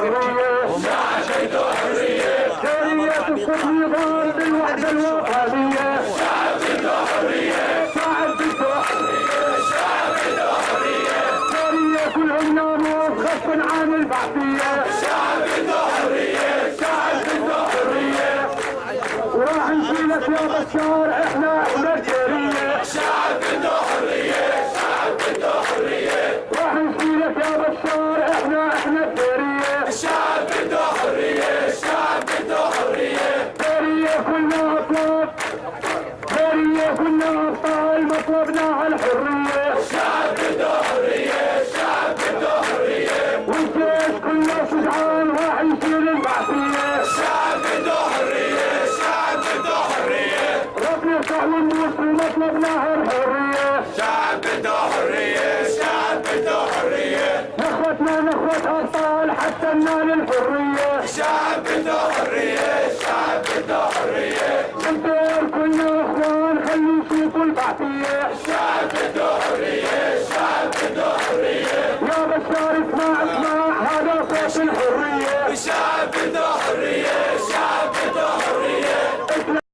حرية الشعب بده حرية شريعة النضال بالوحدة الوطنية الشعب بده حرية الشعب بده حرية الشعب بده حرية شريعة كلهم ناموا غصبا عن البعثية الشعب بده حرية الشعب بده حرية وراح نشيلك يا بشار احنا الجارية الشعب بده حرية الشعب بده حرية راح نشيلك يا بشار احنا الجارية الشعب بده حرية الشعب بده حرية جارية كلنا اطلب جارية كلنا ابطال مطلبنا الحرية الشعب بده حرية الشعب بده حرية والجيش كله شجعان راح يشيل البعثية الشعب بده حرية الشعب بده حرية ربنا يفتح ونبوس مطلبنا الحرية الشعب بده حرية الشعب بده حرية نخوتنا نخوة ابطال حتى ننال الحرية الشعب بده حرية الشعب بده حرية الدور كلنا اخوان خلوا يشوفوا البعثية الشعب بده حرية الشعب بده حرية يا بشار اسمع هذا صوت الحرية الشعب بده حرية الشعب